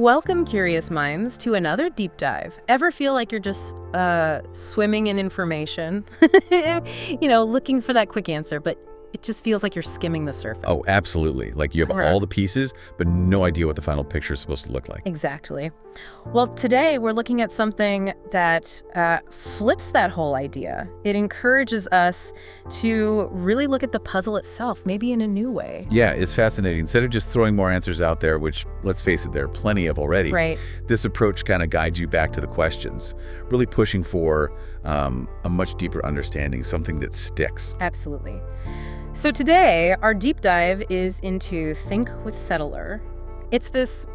Welcome, curious minds, to another deep dive. Ever feel like you're just swimming in information? Looking for that quick answer, but it just feels like you're skimming the surface. Oh, absolutely. Like you have all the pieces, but no idea what the final picture is supposed to look like. Exactly. Well, today we're looking at something that flips that whole idea. It encourages us to really look at the puzzle itself, maybe in a new way. Yeah, it's fascinating. Instead of just throwing more answers out there, which, let's face it, there are plenty of already, Right. This approach kind of guides you back to the questions, really pushing for a much deeper understanding, something that sticks. Absolutely. So today, our deep dive is into Think with Setaleur. It's this,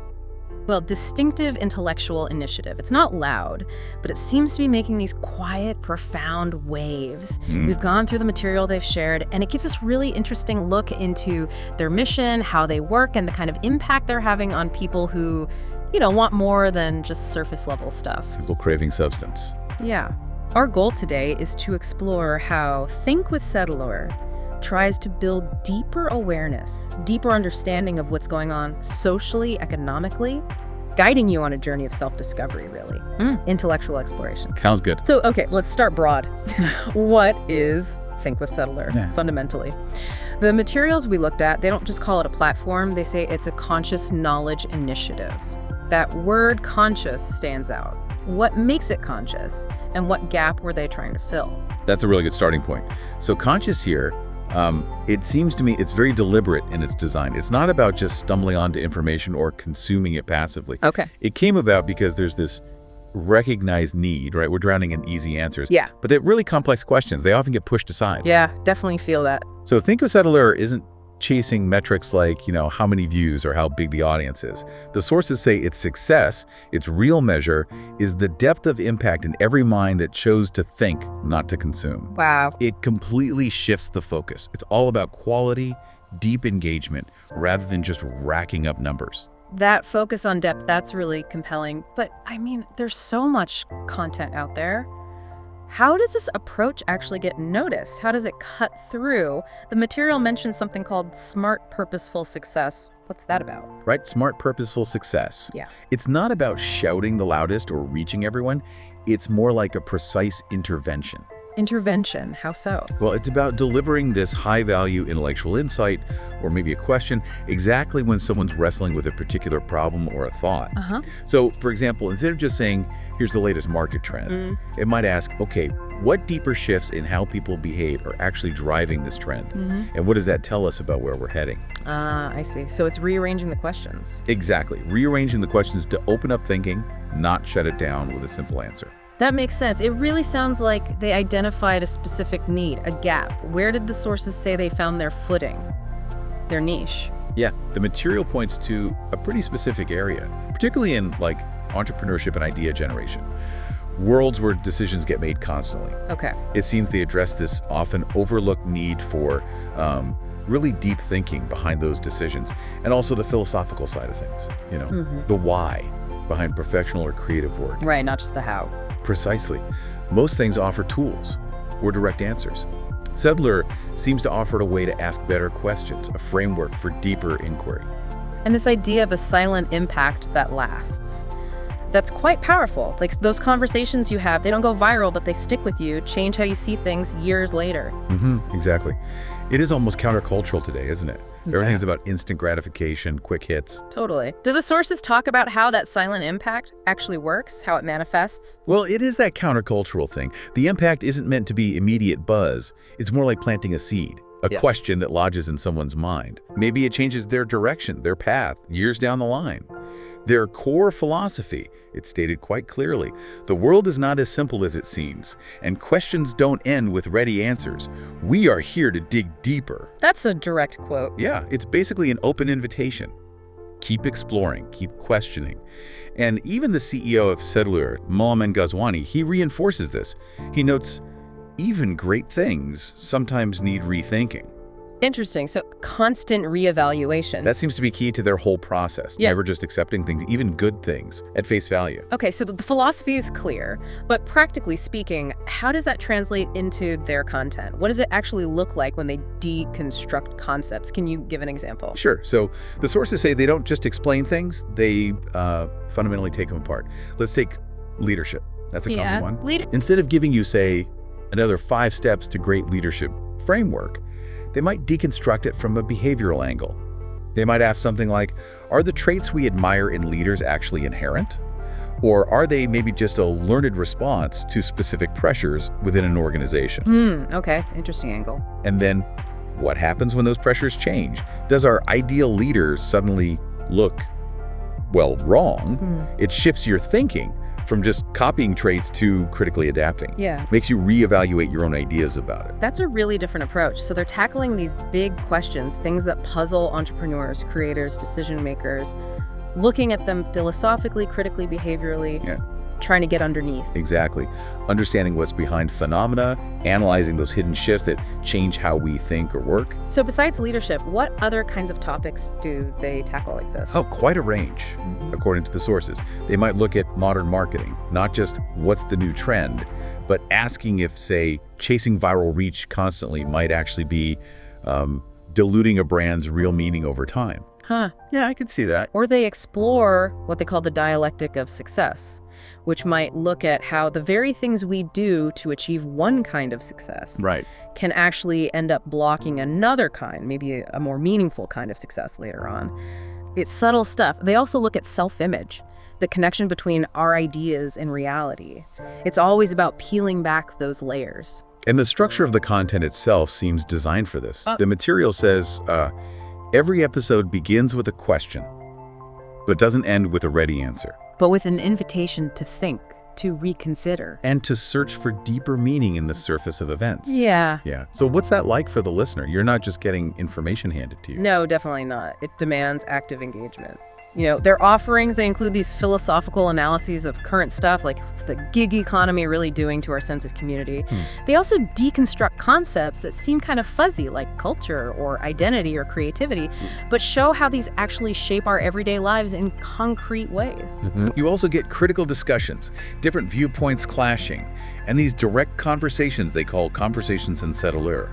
distinctive intellectual initiative. It's not loud, but it seems to be making these quiet, profound waves. We've gone through the material they've shared, and it gives us really interesting look into their mission, how they work, and the kind of impact they're having on people who, want more than just surface-level stuff. People craving substance. Yeah. Our goal today is to explore how Think with Setaleur tries to build deeper awareness, deeper understanding of what's going on socially, economically, guiding you on a journey of self-discovery, really. Intellectual exploration. Sounds good. So, okay, let's start broad. What is Think with Setaleur, fundamentally? The materials we looked at, they don't just call it a platform, they say it's a conscious knowledge initiative. That word conscious stands out. What makes it conscious, and what gap were they trying to fill? That's a really good starting point. So conscious here, it seems to me it's very deliberate in its design. It's not about just stumbling onto information or consuming it passively. Okay. It came about because there's this recognized need, right? We're drowning in easy answers. Yeah. But they're really complex questions. They often get pushed aside. Yeah, definitely feel that. So Think with Setaleur isn't chasing metrics like, how many views or how big the audience is. The sources say its success, its real measure, is the depth of impact in every mind that chose to think, not to consume. Wow. It completely shifts the focus. It's all about quality, deep engagement, rather than just racking up numbers. That focus on depth, that's really compelling. But, there's so much content out there. How does this approach actually get noticed? How does it cut through? The material mentions something called smart, purposeful success. What's that about? Right? Smart, purposeful success. Yeah. It's not about shouting the loudest or reaching everyone. It's more like a precise intervention. Intervention, how so? Well, it's about delivering this high-value intellectual insight, or maybe a question, exactly when someone's wrestling with a particular problem or a thought. So, for example, instead of just saying, here's the latest market trend, it might ask, okay, what deeper shifts in how people behave are actually driving this trend? And what does that tell us about where we're heading? I see. So it's rearranging the questions. Exactly. Rearranging the questions to open up thinking, not shut it down with a simple answer. That makes sense. It really sounds like they identified a specific need, a gap. Where did the sources say they found their footing, their niche? Yeah, the material points to a pretty specific area, particularly in entrepreneurship and idea generation. Worlds where decisions get made constantly. Okay. It seems they address this often overlooked need for really deep thinking behind those decisions, and also the philosophical side of things, the why behind professional or creative work. Right, not just the how. Precisely. Most things offer tools or direct answers. Setaleur seems to offer a way to ask better questions, a framework for deeper inquiry. And this idea of a silent impact that lasts. That's quite powerful. Like those conversations you have, they don't go viral, but they stick with you, change how you see things years later. Exactly. It is almost countercultural today, isn't it? Everything's about instant gratification, quick hits. Totally. Do the sources talk about how that silent impact actually works, how it manifests? Well, it is that countercultural thing. The impact isn't meant to be immediate buzz. It's more like planting a seed, a question that lodges in someone's mind. Maybe it changes their direction, their path, years down the line. Their core philosophy, it's stated quite clearly, the world is not as simple as it seems, and questions don't end with ready answers. We are here to dig deeper. That's a direct quote. Yeah, it's basically an open invitation. Keep exploring, keep questioning. And even the CEO of Setaleur, Mohamed Ghazouani, he reinforces this. He notes, even great things sometimes need rethinking. Interesting. So constant reevaluation. That seems to be key to their whole process, Yeah. never just accepting things, even good things, at face value. Okay, so the philosophy is clear, but practically speaking, how does that translate into their content? What does it actually look like when they deconstruct concepts? Can you give an example? Sure. So the sources say they don't just explain things, they fundamentally take them apart. Let's take leadership. That's a common one. Instead of giving you, say, another 5 steps to great leadership framework, they might deconstruct it from a behavioral angle. They might ask something like, are the traits we admire in leaders actually inherent? Or are they maybe just a learned response to specific pressures within an organization? Okay, interesting angle. And then what happens when those pressures change? Does our ideal leader suddenly look, well, wrong? It shifts your thinking from just copying traits to critically adapting. Yeah. Makes you reevaluate your own ideas about it. That's a really different approach. So they're tackling these big questions, things that puzzle entrepreneurs, creators, decision makers, looking at them philosophically, critically, behaviorally, trying to get underneath. Exactly. Understanding what's behind phenomena, analyzing those hidden shifts that change how we think or work. So besides leadership, what other kinds of topics do they tackle like this? Oh, quite a range, according to the sources. They might look at modern marketing, not just what's the new trend, but asking if, say, chasing viral reach constantly might actually be diluting a brand's real meaning over time. Huh. Yeah, I could see that. Or they explore what they call the dialectic of success, which might look at how the very things we do to achieve one kind of success can actually end up blocking another kind, maybe a more meaningful kind of success later on. It's subtle stuff. They also look at self-image, the connection between our ideas and reality. It's always about peeling back those layers. And the structure of the content itself seems designed for this. The material says, every episode begins with a question, but doesn't end with a ready answer. But with an invitation to think, to reconsider. And to search for deeper meaning in the surface of events. Yeah. So what's that like for the listener? You're not just getting information handed to you. No, definitely not. It demands active engagement. You know, their offerings, they include these philosophical analyses of current stuff, like what's the gig economy really doing to our sense of community. They also deconstruct concepts that seem kind of fuzzy, like culture or identity or creativity, but show how these actually shape our everyday lives in concrete ways. You also get critical discussions, different viewpoints clashing, and these direct conversations they call conversations in Setaleur.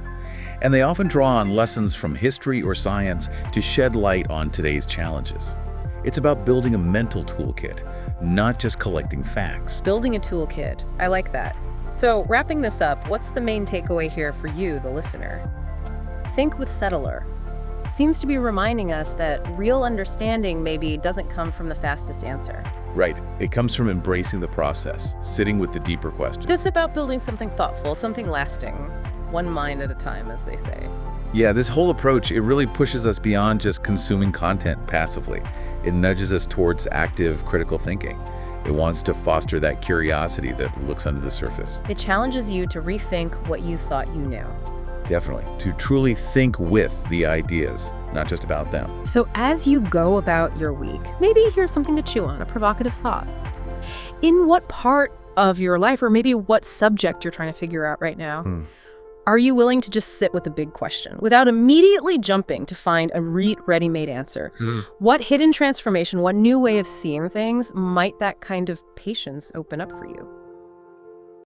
And they often draw on lessons from history or science to shed light on today's challenges. It's about building a mental toolkit, not just collecting facts. Building a toolkit. I like that. So wrapping this up, what's the main takeaway here for you, the listener? Think with Setaleur. Seems to be reminding us that real understanding maybe doesn't come from the fastest answer. Right. It comes from embracing the process, sitting with the deeper questions. It's about building something thoughtful, something lasting, one mind at a time, as they say. Yeah, this whole approach, it really pushes us beyond just consuming content passively. It nudges us towards active, critical thinking. It wants to foster that curiosity that looks under the surface. It challenges you to rethink what you thought you knew. Definitely. To truly think with the ideas, not just about them. So as you go about your week, maybe here's something to chew on, a provocative thought. In what part of your life, or maybe what subject you're trying to figure out right now, are you willing to just sit with a big question without immediately jumping to find a ready-made answer? What hidden transformation, what new way of seeing things might that kind of patience open up for you?